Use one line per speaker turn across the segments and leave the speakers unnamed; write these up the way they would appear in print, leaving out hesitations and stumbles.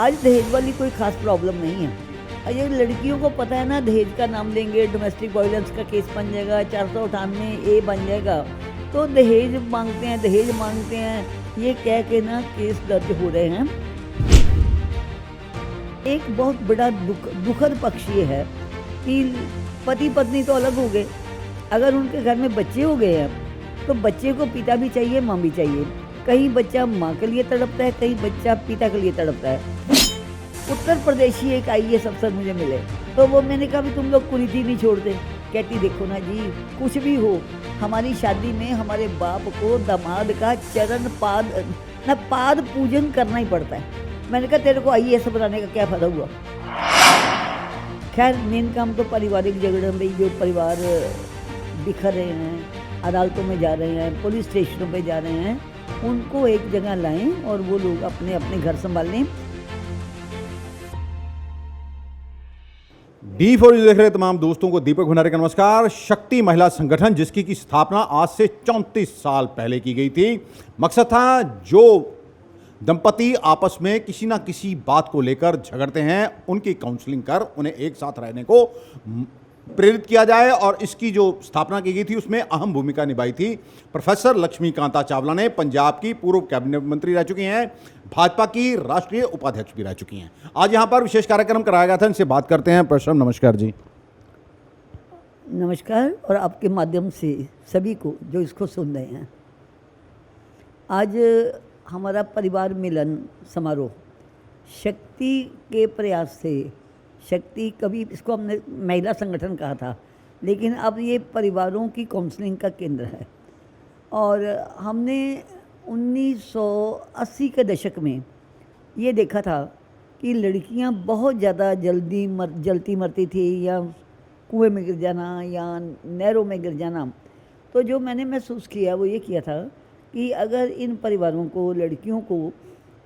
आज दहेज वाली कोई खास प्रॉब्लम नहीं है। ये लड़कियों को पता है ना, दहेज का नाम लेंगे डोमेस्टिक वायलेंस का केस बन जाएगा, 498A बन जाएगा, तो दहेज मांगते हैं ये कह के ना केस दर्ज हो रहे हैं। एक बहुत बड़ा दुखद पक्ष ये है कि पति पत्नी तो अलग हो गए, अगर उनके घर में बच्चे हो गए हैं तो बच्चे को पिता भी चाहिए, माँ भी चाहिए। कहीं बच्चा माँ के लिए तड़पता है, कहीं बच्चा पिता के लिए तड़पता है। उत्तर प्रदेशी एक IAS अफसर मुझे मिले, तो वो मैंने कहा भी तुम लोग कुरीति नहीं छोड़ते। कहती देखो ना जी, कुछ भी हो, हमारी शादी में हमारे बाप को दामाद का चरण पाद पूजन करना ही पड़ता है। मैंने कहा तेरे को IAS बनाने का क्या फायदा हुआ। खैर, मेन काम तो पारिवारिक झगड़े में, जो परिवार बिखर रहे हैं, अदालतों में जा रहे हैं, पुलिस स्टेशनों पे जा रहे हैं, उनको एक जगह लाएं और वो लोग अपने अपने घर संभाल लें।
D4 देख रहे तमाम दोस्तों को दीपक भंडारी का नमस्कार। शक्ति महिला संगठन, जिसकी की स्थापना आज से 34 साल पहले की गई थी। मकसद था जो दंपति आपस में किसी ना किसी बात को लेकर झगड़ते हैं, उनकी काउंसलिंग कर उन्हें एक साथ रहने को प्रेरित किया जाए। और इसकी जो स्थापना की गई थी उसमें अहम भूमिका निभाई थी प्रोफेसर लक्ष्मीकांता चावला ने। पंजाब की पूर्व कैबिनेट मंत्री रह चुकी हैं, भाजपा की राष्ट्रीय उपाध्यक्ष भी रह चुकी हैं। आज यहां पर विशेष कार्यक्रम कराया गया था, इनसे बात करते हैं। प्रोफेसर नमस्कार जी।
नमस्कार, और आपके माध्यम से सभी को जो इसको सुन रहे हैं। आज हमारा परिवार मिलन समारोह शक्ति के प्रयास से, शक्ति कभी इसको हमने महिला संगठन कहा था, लेकिन अब ये परिवारों की काउंसलिंग का केंद्र है। और हमने 1980 के दशक में ये देखा था कि लड़कियां बहुत ज़्यादा जलती मरती थी, या कुएं में गिर जाना या नहरों में गिर जाना। तो जो मैंने महसूस किया वो ये किया था कि अगर इन परिवारों को, लड़कियों को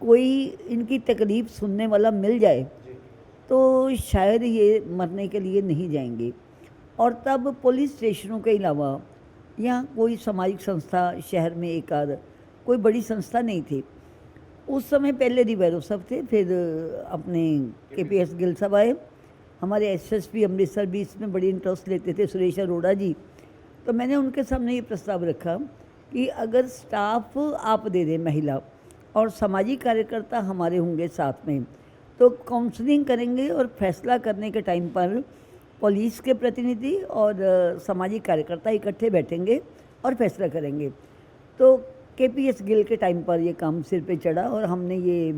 कोई इनकी तकलीफ़ सुनने वाला मिल जाए तो शायद ये मरने के लिए नहीं जाएंगे। और तब पुलिस स्टेशनों के अलावा या कोई सामाजिक संस्था शहर में एक आध कोई बड़ी संस्था नहीं थी। उस समय पहले रिवेरो साहब थे, फिर अपने KPS गिल साहब आए, हमारे SSP अमृतसर भी इसमें बड़ी इंटरेस्ट लेते थे, सुरेश अरोड़ा जी। तो मैंने उनके सामने ये प्रस्ताव रखा कि अगर स्टाफ आप दे दें महिला, और सामाजिक कार्यकर्ता हमारे होंगे साथ में, तो काउंसलिंग करेंगे और फैसला करने के टाइम पर पुलिस के प्रतिनिधि और सामाजिक कार्यकर्ता इकट्ठे बैठेंगे और फैसला करेंगे। तो KPS गिल के टाइम पर ये काम सिर पे चढ़ा, और हमने ये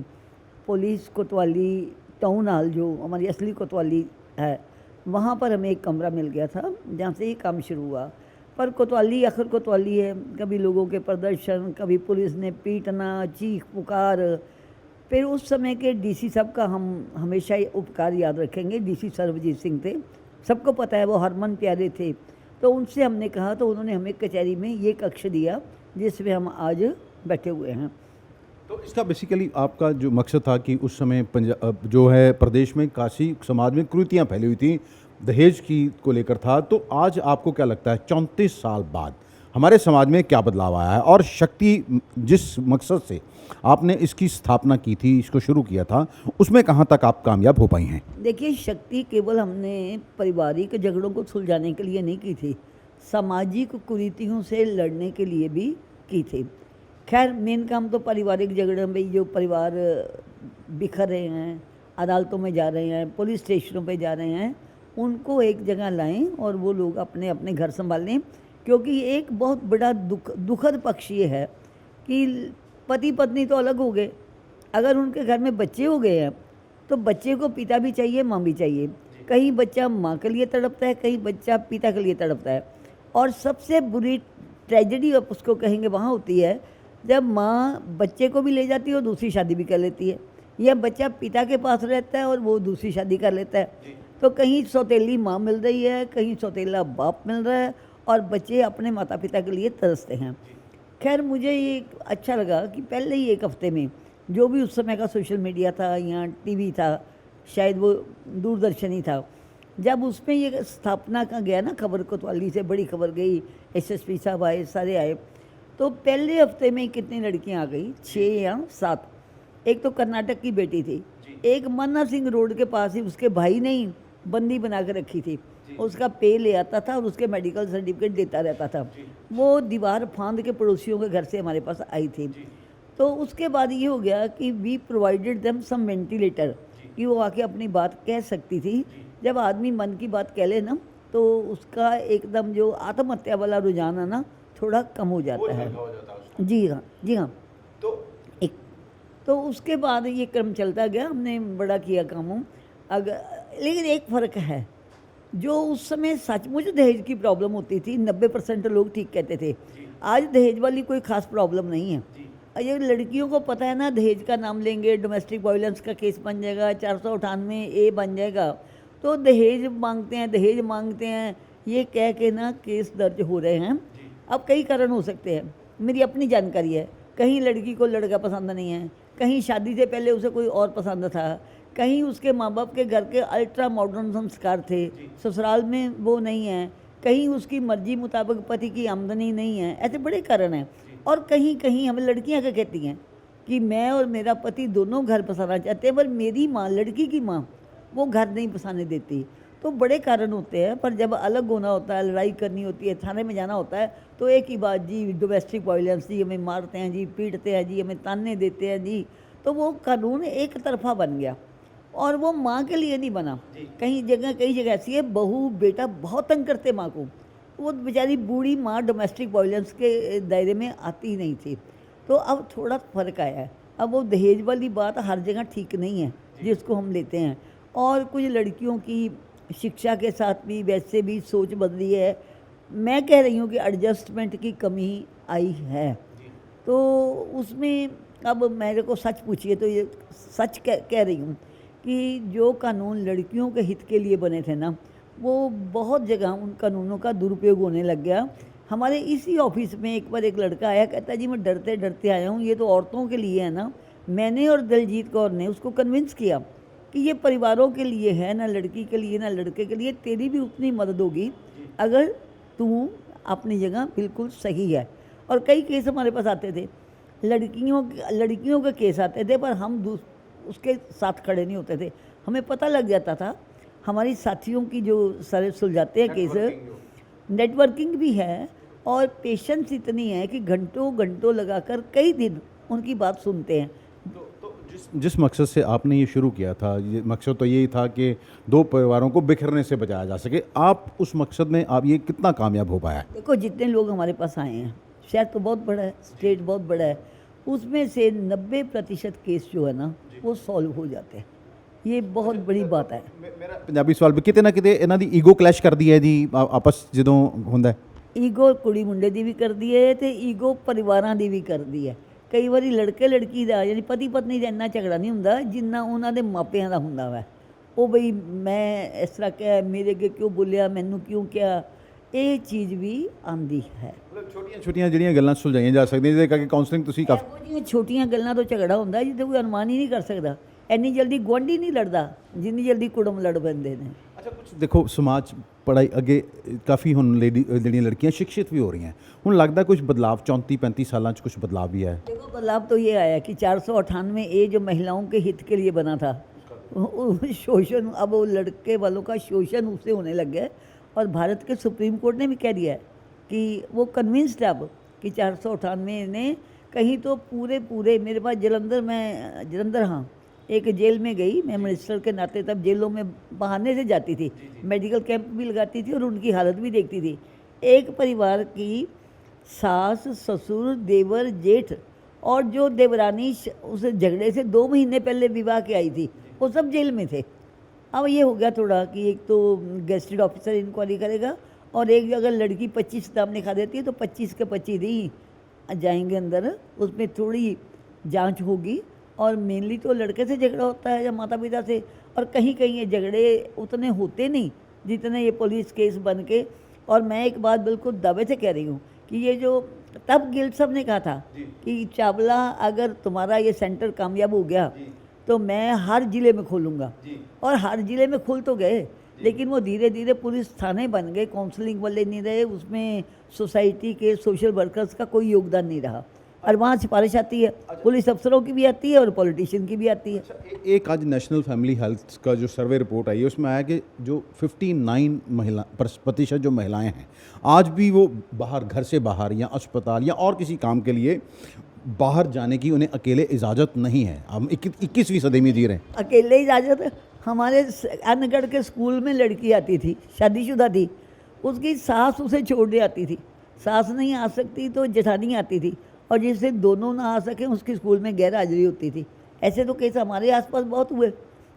पुलिस कोतवाली टाउन हॉल, जो हमारी असली कोतवाली है, वहाँ पर हमें एक कमरा मिल गया था जहाँ से ये काम शुरू हुआ। पर कोतवाली आखिर कोतवाली है, कभी लोगों के प्रदर्शन, कभी पुलिस ने पीटना, चीख पुकार। फिर उस समय के DC साहब का हम हमेशा उपकार याद रखेंगे। DC सर्वजीत सिंह थे, सबको पता है, वो हरमन प्यारे थे। तो उनसे हमने कहा, तो उन्होंने हमें कचहरी में ये कक्ष दिया जिसमें हम आज बैठे हुए हैं।
तो इसका बेसिकली आपका जो मकसद था कि उस समय पंजाब जो है प्रदेश में काशी समाज में कुरीतियाँ फैली हुई थी, दहेज की को लेकर था। तो आज आपको क्या लगता है 34 साल बाद हमारे समाज में क्या बदलाव आया है, और शक्ति जिस मकसद से आपने इसकी स्थापना की थी, इसको शुरू किया था, उसमें कहाँ तक आप कामयाब हो पाई हैं?
देखिए, शक्ति केवल हमने पारिवारिक झगड़ों को सुलझाने के लिए नहीं की थी, सामाजिक कुरीतियों से लड़ने के लिए भी की थी। खैर, मेन काम तो पारिवारिक झगड़े में, जो परिवार बिखर रहे हैं, अदालतों में जा रहे हैं, पुलिस स्टेशनों पे जा रहे हैं, उनको एक जगह लाएं और वो लोग अपने अपने घर संभाल लें। क्योंकि एक बहुत बड़ा दुखद पक्ष ये है कि पति पत्नी तो अलग हो गए, अगर उनके घर में बच्चे हो गए हैं तो बच्चे को पिता भी चाहिए, माँ भी चाहिए। कहीं बच्चा माँ के लिए तड़पता है, कहीं बच्चा पिता के लिए तड़पता है। और सबसे बुरी ट्रेजेडी आप उसको कहेंगे वहाँ होती है जब माँ बच्चे को भी ले जाती है और दूसरी शादी भी कर लेती है, या बच्चा पिता के पास रहता है और वो दूसरी शादी कर लेता है। तो कहीं सौतेली माँ मिल रही है, कहीं सौतेला बाप मिल रहा है, और बच्चे अपने माता पिता के लिए तरसते हैं। खैर, मुझे ये अच्छा लगा कि पहले ही एक हफ्ते में जो भी उस समय का सोशल मीडिया था या TV था, शायद वो दूरदर्शन ही था, जब उसमें ये स्थापना का गया ना, खबर कोतवाली से बड़ी खबर गई, SSP साहब आए, सारे आए, तो पहले हफ्ते में कितनी लड़कियां आ गई, 6 या 7। एक तो कर्नाटक की बेटी थी, एक मन्ना सिंह रोड के पास ही उसके भाई ने ही बंदी बना के रखी थी, उसका पे ले आता था और उसके मेडिकल सर्टिफिकेट देता रहता था। वो दीवार फांद के पड़ोसियों के घर से हमारे पास आई थी। तो उसके बाद ये हो गया कि we provided them some ventilator, कि वो आके अपनी बात कह सकती थी। जब आदमी मन की बात कह ले ना, तो उसका एकदम जो आत्महत्या वाला रुझान है ना, थोड़ा कम हो जाता है। जी हाँ, जी हाँ। एक तो उसके बाद ये क्रम चलता गया, हमने बड़ा किया काम। अगर लेकिन एक फ़र्क है, जो उस समय सचमुच दहेज की प्रॉब्लम होती थी 90% लोग ठीक कहते थे। आज दहेज वाली कोई ख़ास प्रॉब्लम नहीं है। ये लड़कियों को पता है ना, दहेज का नाम लेंगे डोमेस्टिक वायलेंस का केस बन जाएगा, 498A बन जाएगा, तो दहेज मांगते हैं, ये कह के ना केस दर्ज हो रहे हैं। अब कई कारण हो सकते हैं, मेरी अपनी जानकारी है। कहीं लड़की को लड़का पसंद नहीं है, कहीं शादी से पहले उसे कोई और पसंद था, कहीं उसके माँ बाप के घर के अल्ट्रा मॉडर्न संस्कार थे, ससुराल में वो नहीं है, कहीं उसकी मर्जी मुताबिक पति की आमदनी नहीं है, ऐसे बड़े कारण हैं। और कहीं कहीं हमें लड़कियां क्या कहती हैं कि मैं और मेरा पति दोनों घर बसाना चाहते हैं, पर मेरी माँ, लड़की की माँ, वो घर नहीं बसाने देती। तो बड़े कारण होते हैं, पर जब अलग होना होता है, लड़ाई करनी होती है, थाने में जाना होता है, तो एक ही बात, जी डोमेस्टिक वायलेंस, जी हमें मारते हैं, जी पीटते हैं, जी हमें ताने देते हैं, जी। तो वो कानून एक तरफा बन गया और वो माँ के लिए नहीं बना। कई जगह ऐसी है, बहू बेटा बहुत तंग करते माँ को, वो बेचारी बूढ़ी माँ डोमेस्टिक वायलेंस के दायरे में आती ही नहीं थी। तो अब थोड़ा फ़र्क आया है। अब वो दहेज वाली बात हर जगह ठीक नहीं है जिसको हम लेते हैं, और कुछ लड़कियों की शिक्षा के साथ भी वैसे भी सोच बदली है। मैं कह रही हूँ कि एडजस्टमेंट की कमी आई है। तो उसमें अब मेरे को सच पूछिए तो ये सच कह रही हूँ कि जो कानून लड़कियों के हित के लिए बने थे ना, वो बहुत जगह उन कानूनों का दुरुपयोग होने लग गया। हमारे इसी ऑफिस में एक बार एक लड़का आया, कहता जी मैं डरते डरते आया हूँ, ये तो औरतों के लिए है ना। मैंने और दलजीत कौर ने उसको कन्विंस किया कि ये परिवारों के लिए है, ना लड़की के लिए ना लड़के के लिए। तेरी भी उतनी मदद होगी अगर तू अपनी जगह बिल्कुल सही है। और कई केस हमारे पास आते थे, लड़कियों के केस आते थे, पर हम उसके साथ खड़े नहीं होते थे। हमें पता लग जाता था, हमारी साथियों की जो सारे सुलझाते हैं केस, नेटवर्किंग भी है और पेशेंस इतनी है कि घंटों घंटों लगाकर कई दिन उनकी बात सुनते हैं।
तो जिस मकसद से आपने ये शुरू किया था, ये मकसद तो यही था कि दो परिवारों को बिखरने से बचाया जा सके। आप उस मकसद में आप ये कितना कामयाब हो पाया?
देखो, जितने लोग हमारे पास आए हैं, शहर तो बहुत बड़ा है, स्टेट बहुत बड़ा है, उसमें से 90% केस जो है ना वो सॉल्व हो जाते हैं। ये बहुत बड़ी बात है।
मेरा पंजाबी सवाल भी किते ना किते इन्हां दी ईगो क्लैश करदी है जी आपस ਜਦੋਂ ਹੁੰਦਾ ਹੈ।
ईगो कुड़ी मुंडे ਦੀ ਵੀ ਕਰਦੀ ਹੈ ਤੇ ਈਗੋ ਪਰਿਵਾਰਾਂ ਦੀ ਵੀ ਕਰਦੀ ਹੈ। ਕਈ ਵਾਰੀ ਲੜਕੇ ਲੜਕੀ ਦਾ ਯਾਨੀ ਪਤੀ ਪਤਨੀ ਦਾ ਇੰਨਾ ਝਗੜਾ ਨਹੀਂ ਹੁੰਦਾ ਜਿੰਨਾ ਉਹਨਾਂ ਦੇ ਮਾਪਿਆਂ ਦਾ ਹੁੰਦਾ ਵਾ। ਉਹ ਬਈ ਮੈਂ ਇਸ ਤਰ੍ਹਾਂ ਕਿਹਾ, ਮੇਰੇ ਅੱਗੇ ਕਿਉਂ ਬੋਲਿਆ, ਮੈਨੂੰ ਕਿਉਂ ਕਿਹਾ, ਇਹ ਚੀਜ਼ ਵੀ ਆਂਦੀ ਹੈ।
ਮਤਲਬ ਛੋਟੀਆਂ ਜਿਹੜੀਆਂ ਗੱਲਾਂ ਸੁਲਝਾਈਆਂ ਜਾ ਸਕਦੀਆਂ, ਜਿਹਦੇ ਕਰਕੇ ਕਾਉਂਸਲਿੰਗ ਤੁਸੀਂ ਕਾਫੀ
ਇਹੋ ਜਿਹੀਆਂ ਛੋਟੀਆਂ ਗੱਲਾਂ ਤੋਂ ਝਗੜਾ ਹੁੰਦਾ ਜਿੱਥੇ ਕੋਈ ਅਨੁਮਾਨ ਹੀ ਨਹੀਂ ਕਰ ਸਕਦਾ। ਇੰਨੀ ਜਲਦੀ ਗੁਆਂਢੀ ਨਹੀਂ ਲੜਦਾ ਜਿੰਨੀ ਜਲਦੀ ਕੁੜਮ ਲੜ ਪੈਂਦੇ ਨੇ।
अच्छा, कुछ देखो समाज पढ़ाई अगे काफ़ी हुन ਜਿਹੜੀਆਂ लड़कियां शिक्षित भी हो रही हैं, हुन लगता कुछ बदलाव 34-35 सालों च कुछ बदलाव भी है।
देखो, बदलाव तो ये आया कि 498A जो महिलाओं के हित के लिए बना था, शोषण, अब वो लड़के वालों का शोषण उससे होने लग गया। और भारत के सुप्रीम कोर्ट ने भी कह दिया है कि वो कन्विंस्ड है अब कि 498 ने कहीं तो पूरे मेरे पास जलंधर हाँ, एक जेल में गई मैं मिनिस्टर के नाते, तब जेलों में बहाने से जाती थी, मेडिकल कैंप भी लगाती थी और उनकी हालत भी देखती थी। एक परिवार की सास, ससुर, देवर, जेठ और जो देवरानी उस झगड़े से 2 महीने पहले विवाह के आई थी, वो सब जेल में थे। अब ये हो गया थोड़ा कि एक तो गेस्टेड ऑफिसर इंक्वायरी करेगा और एक अगर लड़की 25 दाम लिखा देती है तो 25 के 25 ही जाएंगे अंदर, उसमें थोड़ी जांच होगी। और मेनली तो लड़के से झगड़ा होता है या माता पिता से, और कहीं कहीं ये झगड़े उतने होते नहीं जितने ये पुलिस केस बन के। और मैं एक बात बिल्कुल दावे से कह रही हूँ कि ये जो तब गिल्ड साहब ने कहा था कि चावला अगर तुम्हारा ये सेंटर कामयाब हो गया तो मैं हर ज़िले में खोलूँगा, और हर ज़िले में खुल तो गए, लेकिन वो धीरे धीरे पुलिस थाने बन गए, काउंसलिंग वाले नहीं रहे, उसमें सोसाइटी के सोशल वर्कर्स का कोई योगदान नहीं रहा। और वहाँ सिफारिश आती है, पुलिस अफसरों की भी आती है और पॉलिटिशियन की भी आती है।
एक आज नेशनल फैमिली हेल्थ का जो सर्वे रिपोर्ट आई है उसमें आया कि जो 59% जो महिलाएं हैं आज भी वो बाहर, घर से बाहर या अस्पताल या और किसी काम के लिए बाहर जाने की उन्हें अकेले इजाज़त नहीं है। हम 21वीं सदी में जी रहे हैं।
अकेले इजाज़त है। हमारे अनगढ़ के स्कूल में लड़की आती थी, शादीशुदा थी, उसकी सास उसे छोड़ने आती थी। सास नहीं आ सकती तो जेठानी आती थी, और जिससे दोनों ना आ सकें उसकी स्कूल में गैर हाजिरी होती थी। ऐसे तो केस हमारे आसपास बहुत हुए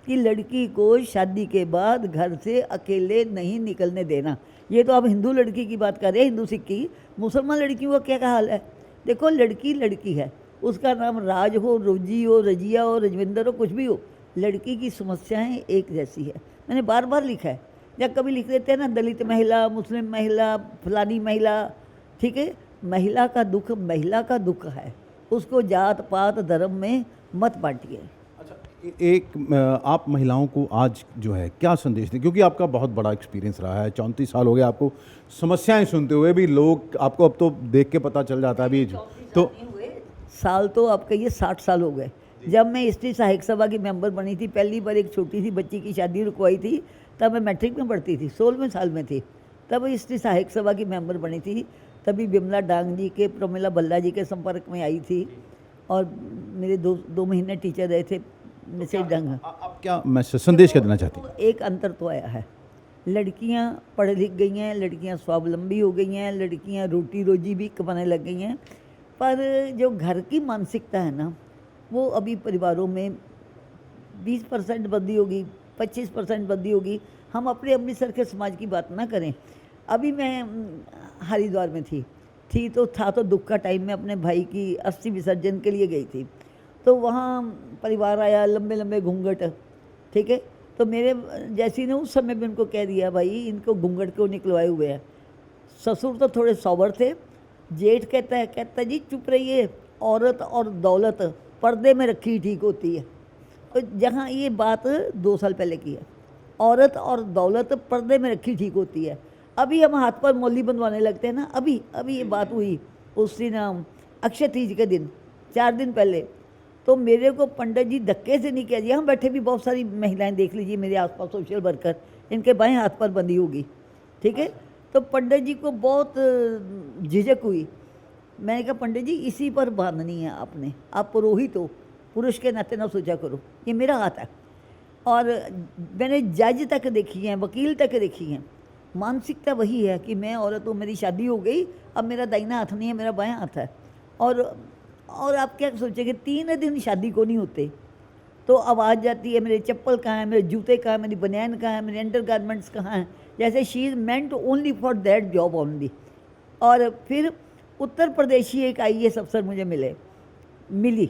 कि लड़की को शादी के बाद घर से अकेले नहीं निकलने देना। ये तो आप हिंदू लड़की की बात कर रहे हैं, हिंदू सिख की। मुसलमान लड़कियों का क्या हाल है? देखो, लड़की लड़की है, उसका नाम राज हो, रोजी हो, रजिया हो, रजविंदर हो, कुछ भी हो, लड़की की समस्याएं एक जैसी है। मैंने बार बार लिखा है, या कभी लिख देते हैं ना, दलित महिला, मुस्लिम महिला, फलानी महिला, ठीक है। महिला का दुख महिला का दुख है, उसको जात पात धर्म में मत बांटिए।
एक आप महिलाओं को आज जो है क्या संदेश दें, क्योंकि आपका बहुत बड़ा एक्सपीरियंस रहा है, 34 साल हो गए आपको समस्याएं सुनते हुए भी। लोग आपको अब तो देख के पता चल जाता है अभी तो
साल तो आप कहिए 60 साल हो गए। जब मैं स्त्री सहायक सभा की मेंबर बनी थी, पहली बार एक छोटी सी बच्ची की शादी रुकवाई थी, तब मैं मैट्रिक में पढ़ती थी, 16वें साल में थी, तब स्त्री सहायक सभा की मेंबर बनी थी। तभी बिमला डांग जी के, प्रमिला भल्ला जी के संपर्क में आई थी, और मेरे दो महीने टीचर रहे थे मिसेज डांग।
आप क्या मैसेज संदेश क्या देना चाहती हैं?
एक अंतर तो आया है, लड़कियां पढ़ लिख गई हैं, लड़कियां स्वावलंबी हो गई हैं, लड़कियां रोटी रोजी भी कमाने लग गई हैं, पर जो घर की मानसिकता है ना, वो अभी परिवारों में 20% बदी होगी, 25% बदी होगी। हम अपने अमृतसर के समाज की बात ना करें। अभी मैं हरिद्वार में थी तो था तो दुख का टाइम में अपने भाई की अस्थि विसर्जन के लिए गई थी, तो वहाँ परिवार आया, लंबे लंबे घूंघट, ठीक है। तो मेरे जैसी ने उस समय भी उनको कह दिया, भाई इनको घूंघट क्यों निकलवाए हुए हैं। ससुर तो थोड़े सौबर थे, जेठ कहता जी चुप रहिए, औरत और दौलत पर्दे में रखी ठीक होती है। तो जहाँ ये बात 2 साल पहले की है, औरत और दौलत पर्दे में रखी ठीक होती है। अभी हम हाथ पर मौली बनवाने लगते हैं ना। अभी ये बात हुई उस दिन अक्षय तीज के दिन, 4 दिन पहले, तो मेरे को पंडित जी धक्के से नहीं कह दिया। हम बैठे भी बहुत सारी महिलाएं, देख लीजिए मेरे आसपास सोशल वर्कर, इनके बाएं हाथ पर बंधी होगी, ठीक है। तो पंडित जी को बहुत झिझक हुई। मैंने कहा पंडित जी इसी पर बांधनी है आपने, आप पुरोहित हो, पुरुष के नाते ना सोचा करो, ये मेरा हाथ है। और मैंने जज तक देखी हैं, वकील तक देखी हैं, मानसिकता वही है कि मैं औरत हूँ, मेरी शादी हो गई, अब मेरा दाहिना हाथ नहीं है, मेरा बायां हाथ है। और आप क्या सोचेंगे, 3 दिन शादी को नहीं होते तो आवाज़ जाती है, मेरे चप्पल कहाँ हैं, मेरे जूते कहाँ हैं, मेरी बनियान कहाँ है, मेरे अंडर गारमेंट्स कहाँ हैं, जैसे she is meant only for that job only. और फिर उत्तर प्रदेशी एक IAS अफसर मुझे मिली,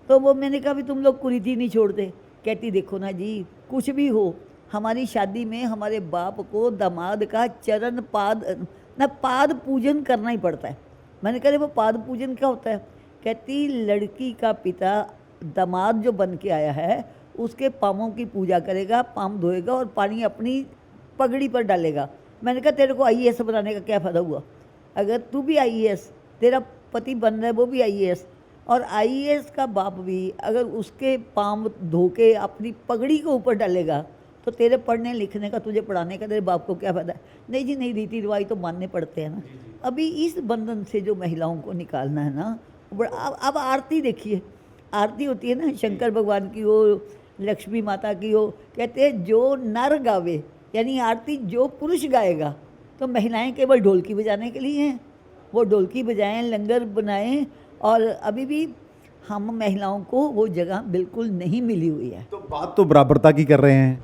तो वो मैंने कहा भी तुम लोग कुरीति नहीं छोड़ते। कहती देखो ना जी, कुछ भी हो, हमारी शादी में हमारे बाप को दामाद का चरण पाद पूजन करना ही पड़ता है। मैंने कहा वो पाद पूजन क्या होता है? कहती लड़की का पिता दामाद जो बन के आया है उसके पाँवों की पूजा करेगा, पाँव धोएगा और पानी अपनी पगड़ी पर डालेगा। मैंने कहा तेरे को IAS बनाने का क्या फ़ायदा हुआ? अगर तू भी IAS, तेरा पति बन रहा है वो भी IAS, और IAS का बाप भी अगर उसके पाँव धो के अपनी पगड़ी को ऊपर डालेगा तो तेरे पढ़ने लिखने का, तुझे पढ़ाने का तेरे बाप को क्या फ़ायदा? नहीं जी नहीं, रीति रिवाज तो मानने पड़ते हैं ना। अभी इस बंधन से जो महिलाओं को निकालना है ना, अब आरती देखिए, आरती होती है ना, शंकर भगवान की हो, लक्ष्मी माता की हो, कहते हैं जो नर गावे, यानी आरती जो पुरुष गाएगा, तो महिलाएं केवल ढोलकी बजाने के लिए हैं, वो ढोलकी बजाएं, लंगर बनाएं। और अभी भी हम महिलाओं को वो जगह बिल्कुल नहीं मिली हुई है।
तो बात तो बराबरता की कर रहे हैं,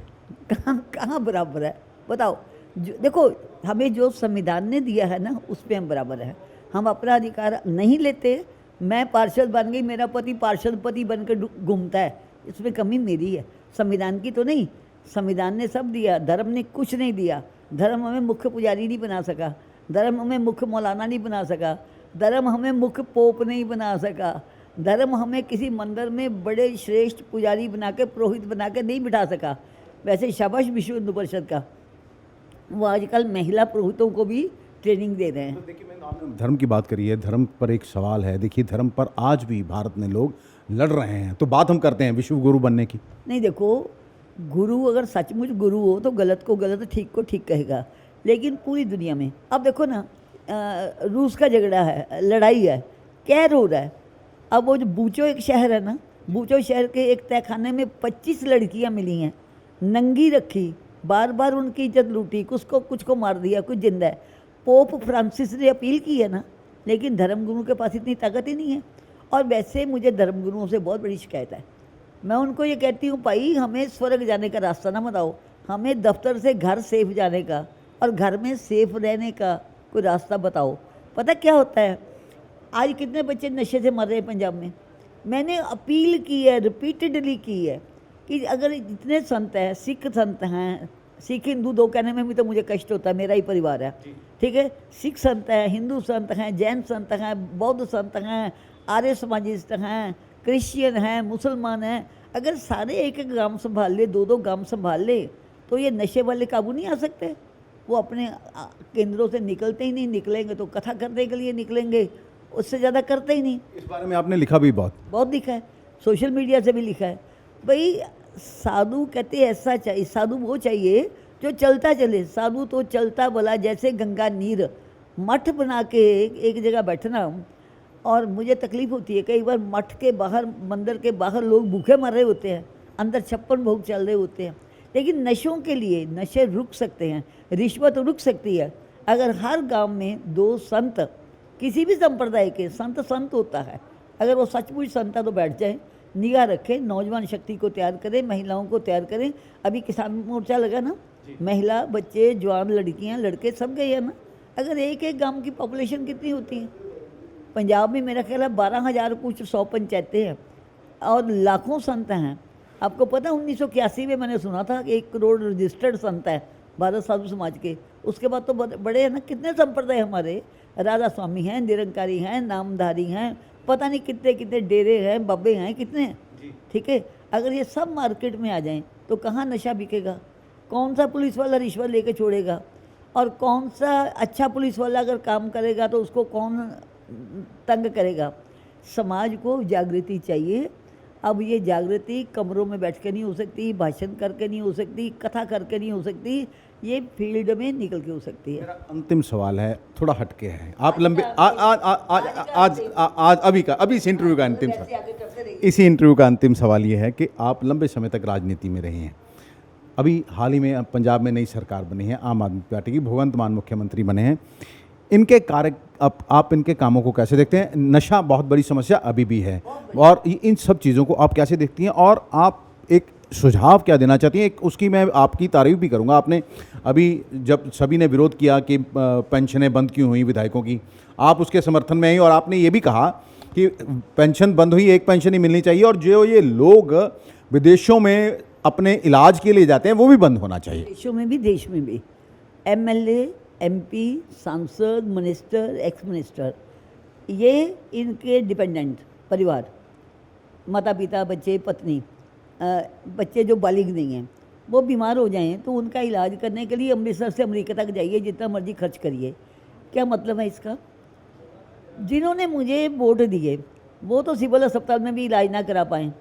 कहाँ बराबर है बताओ? देखो, हमें जो संविधान ने दिया है ना, उस पर हम बराबर हैं। हम अपना अधिकार नहीं लेते। मैं पार्षद बन गई, मेरा पति पार्षद पति बनकर घूमता है, इसमें कमी मेरी है, संविधान की तो नहीं। संविधान ने सब दिया, धर्म ने कुछ नहीं दिया। धर्म हमें मुख्य पुजारी नहीं बना सका, धर्म हमें मुख्य मौलाना नहीं बना सका, धर्म हमें मुख्य पोप नहीं बना सका, धर्म हमें किसी मंदिर में बड़े श्रेष्ठ पुजारी बना के, पुरोहित बना के नहीं बिठा सका। वैसे शाबाश विश्व हिंदू परिषद का, वो आजकल महिला पुरोहितों को भी ट्रेनिंग दे रहे हैं।
तो देखिए, मैंने आपने धर्म की बात करी है, धर्म पर एक सवाल है। देखिए, धर्म पर आज भी भारत में लोग लड़ रहे हैं, तो बात हम करते हैं विश्व गुरु बनने की।
नहीं देखो, गुरु अगर सचमुच गुरु हो तो गलत को गलत, ठीक को ठीक कहेगा। लेकिन पूरी दुनिया में अब देखो ना, रूस का झगड़ा है, लड़ाई है, कहर हो रहा है। अब वो जो बूचो एक शहर है ना, बूचो शहर के एक तहखाने में 25 लड़कियां मिली हैं, नंगी रखी, बार बार उनकी इज्जत लूटी, कुछ को मार दिया, कुछ जिंदा है। पोप फ्रांसिस ने अपील की है ना, लेकिन धर्मगुरु के पास इतनी ताकत ही नहीं है। और वैसे मुझे धर्मगुरुओं से बहुत बड़ी शिकायत है। मैं उनको ये कहती हूँ, भाई हमें स्वर्ग जाने का रास्ता ना बताओ, हमें दफ्तर से घर सेफ जाने का और घर में सेफ रहने का कोई रास्ता बताओ। पता क्या होता है, आज कितने बच्चे नशे से मर रहे हैं पंजाब में। मैंने अपील की है, रिपीटेडली की है कि अगर इतने संत हैं, सिख संत हैं, सिख हिंदू दो कहने में भी तो मुझे कष्ट होता है, मेरा ही परिवार है, ठीक है। सिख संत हैं, हिंदू संत हैं, जैन संत हैं, बौद्ध संत हैं, आर्य समाजिस्ट हैं, क्रिश्चियन हैं, मुसलमान हैं। अगर सारे एक एक गांव संभाल ले, दो दो गांव संभाल ले, तो ये नशे वाले काबू नहीं आ सकते। वो अपने केंद्रों से निकलते ही नहीं, निकलेंगे तो कथा करने के लिए निकलेंगे, उससे ज़्यादा करते ही नहीं।
इस बारे में आपने लिखा भी बहुत
लिखा है, सोशल मीडिया से भी लिखा है। भाई साधु कहते ऐसा चाहिए, साधु वो चाहिए जो चलता चले। साधु तो चलता बोला जैसे गंगा नीर। मठ बना के एक जगह बैठना, और मुझे तकलीफ़ होती है कई बार, मठ के बाहर, मंदिर के बाहर लोग भूखे मर रहे होते हैं, अंदर 56 भोग चल रहे होते हैं। लेकिन नशों के लिए नशे रुक सकते हैं, रिश्वत रुक सकती है अगर हर गांव में 2 संत, किसी भी संप्रदाय के संत होता है, अगर वो सचमुच संत है तो बैठ जाए, निगाह रखें, नौजवान शक्ति को तैयार करें, महिलाओं को तैयार करें। अभी किसान मोर्चा लगा ना, महिला, बच्चे, जवान, लड़कियां, लड़के सब गए हैं ना। अगर एक एक गांव की पॉपुलेशन कितनी होती है? पंजाब में मेरा ख्याल है 12,000 कुछ 100 पंचायतें हैं और लाखों संत हैं। आपको पता है 1981 में मैंने सुना था कि 1 करोड़ रजिस्टर्ड संत है भारत साधु समाज के। उसके बाद तो बड़े हैं ना, कितने संप्रदाय हमारे, राधा स्वामी हैं, निरंकारी हैं, नामधारी हैं, पता नहीं कितने कितने डेरे हैं, बाबे हैं, कितने हैं, ठीक है। अगर ये सब मार्केट में आ जाएं तो कहाँ नशा बिकेगा? कौन सा पुलिस वाला रिश्वत लेके छोड़ेगा? और कौन सा अच्छा पुलिस वाला अगर काम करेगा तो उसको कौन तंग करेगा? समाज को जागृति चाहिए। अब ये जागृति कमरों में बैठ के नहीं हो सकती, भाषण करके नहीं हो सकती, कथा करके नहीं हो सकती, ये फील्ड में निकल के हो सकती है।
मेरा अंतिम सवाल है, थोड़ा हटके है। आप लंबे आज अभी इस इंटरव्यू का अंतिम सवाल, इसी इंटरव्यू का अंतिम सवाल ये है कि आप लंबे समय तक राजनीति में रहे हैं। अभी हाल ही में पंजाब में नई सरकार बनी है, आम आदमी पार्टी की, भगवंत मान मुख्यमंत्री बने हैं। इनके कार्य आप इनके कामों को कैसे देखते हैं? नशा बहुत बड़ी समस्या अभी भी है, और इन सब चीज़ों को आप कैसे देखती हैं, और आप एक सुझाव क्या देना चाहती हैं? एक उसकी मैं आपकी तारीफ भी करूंगा। आपने अभी जब सभी ने विरोध किया कि पेंशनें बंद क्यों हुई विधायकों की, आप उसके समर्थन में आई और आपने ये भी कहा कि पेंशन बंद हुई, एक पेंशन ही मिलनी चाहिए, और जो ये लोग विदेशों में अपने इलाज के लिए जाते हैं वो भी बंद होना चाहिए।
देशों में भी, देश में भी, MLA, MP, सांसद, मिनिस्टर, एक्स मिनिस्टर, ये इनके डिपेंडेंट परिवार, माता पिता, बच्चे, पत्नी, बच्चे जो बालिग नहीं हैं, वो बीमार हो जाएं तो उनका इलाज करने के लिए अमृतसर से अमेरिका तक जाइए, जितना मर्जी खर्च करिए। क्या मतलब है इसका? जिन्होंने मुझे वोट दिए वो तो सिविल अस्पताल में भी इलाज ना करा पाएँ,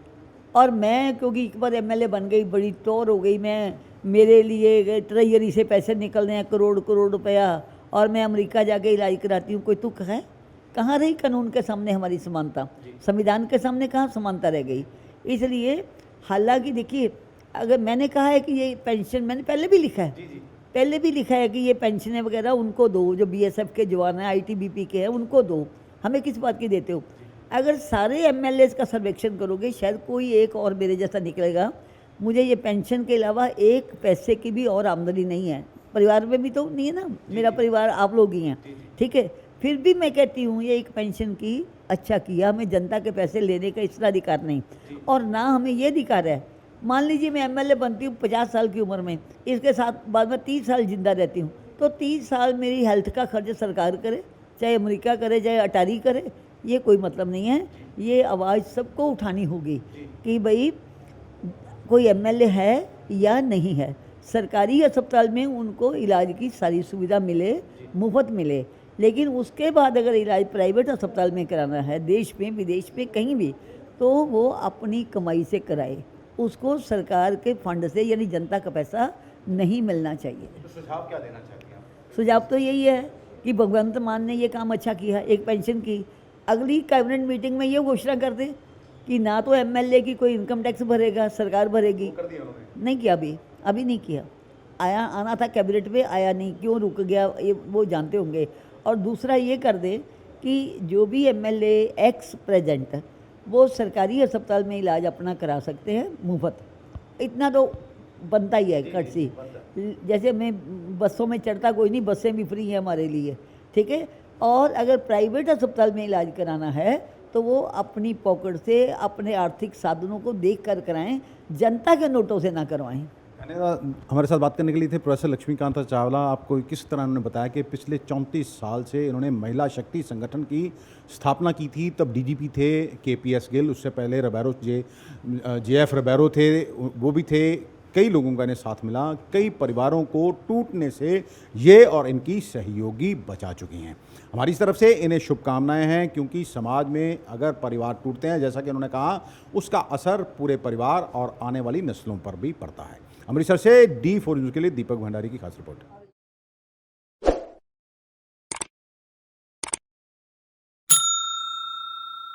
और मैं क्योंकि एक बार MLA बन गई, बड़ी टोर हो गई मैं, मेरे लिए ट्रेजरी से पैसे निकल रहे हैं करोड़ करोड़ रुपया, और मैं अमेरिका जाके इलाज कराती हूँ। कोई तुक है? कहाँ रही कानून के सामने हमारी समानता? संविधान के सामने कहाँ समानता रह गई? इसलिए हालांकि देखिए, अगर मैंने कहा है कि ये पेंशन, मैंने पहले भी लिखा है, पहले भी लिखा है कि ये पेंशनें वगैरह उनको दो, जो BSF के जवान हैं, ITBP के हैं, उनको दो। हमें किस बात की देते हो? अगर सारे MLAs का सर्वेक्षण करोगे शायद कोई एक और मेरे जैसा निकलेगा। मुझे ये पेंशन के अलावा 1 पैसे की भी और आमदनी नहीं है, परिवार में भी तो नहीं है ना, मेरा परिवार आप लोग ही हैं, ठीक है। फिर भी मैं कहती हूँ ये एक पेंशन की अच्छा किया, हमें जनता के पैसे लेने का इतना अधिकार नहीं, और ना हमें ये अधिकार है। मान लीजिए मैं MLA बनती हूँ 50 साल की उम्र में, इसके साथ बाद में 30 साल जिंदा रहती हूँ, तो 30 साल मेरी हेल्थ का खर्च सरकार करे, चाहे अमेरिका करे, चाहे अटारी करे, ये कोई मतलब नहीं है। ये आवाज़ सबको उठानी होगी कि भाई कोई MLA है या नहीं है, सरकारी अस्पताल में उनको इलाज की सारी सुविधा मिले, मुफ्त मिले, लेकिन उसके बाद अगर इलाज प्राइवेट अस्पताल में कराना है, देश में विदेश में कहीं भी, तो वो अपनी कमाई से कराए, उसको सरकार के फंड से यानी जनता का पैसा नहीं मिलना चाहिए।
तो सुझाव क्या देना चाहते हैं आप?
सुझाव तो यही है कि भगवंत मान ने ये काम अच्छा किया, एक पेंशन की, अगली कैबिनेट मीटिंग में ये घोषणा कर दे कि ना तो एमएलए की कोई इनकम टैक्स भरेगा, सरकार भरेगी।
कर दिया उन्होंने?
नहीं किया, अभी नहीं किया। आना था कैबिनेट पे, आया नहीं, क्यों रुक गया ये वो जानते होंगे। और दूसरा ये कर दे कि जो भी एमएलए एक्स प्रेजेंट वो सरकारी अस्पताल में इलाज अपना करा सकते हैं मुफ्त, इतना तो बनता ही है कर्टसी। जैसे मैं बसों में चढ़ता कोई नहीं, बसें भी फ्री हैं हमारे लिए, ठीक है। और अगर प्राइवेट अस्पताल में इलाज कराना है तो वो अपनी पॉकेट से, अपने आर्थिक साधनों को देख कर कराएं, जनता के नोटों से ना करवाएं।
हमारे साथ बात करने के लिए थे प्रोफेसर लक्ष्मीकांता चावला। आपको किस तरह उन्होंने बताया कि पिछले 34 साल से इन्होंने महिला शक्ति संगठन की स्थापना की थी। तब डीजीपी थे केपीएस गिल, उससे पहले रबैरो जेएफ रबैरो थे, वो भी थे। कई लोगों का इन्हें साथ मिला, कई परिवारों को टूटने से ये और इनकी सहयोगी बचा चुकी हैं। हमारी तरफ से इन्हें शुभकामनाएं हैं, क्योंकि समाज में अगर परिवार टूटते हैं, जैसा कि उन्होंने कहा, उसका असर पूरे परिवार और आने वाली नस्लों पर भी पड़ता है। अमृतसर से D4 न्यूज़ के लिए दीपक भंडारी की खास रिपोर्ट।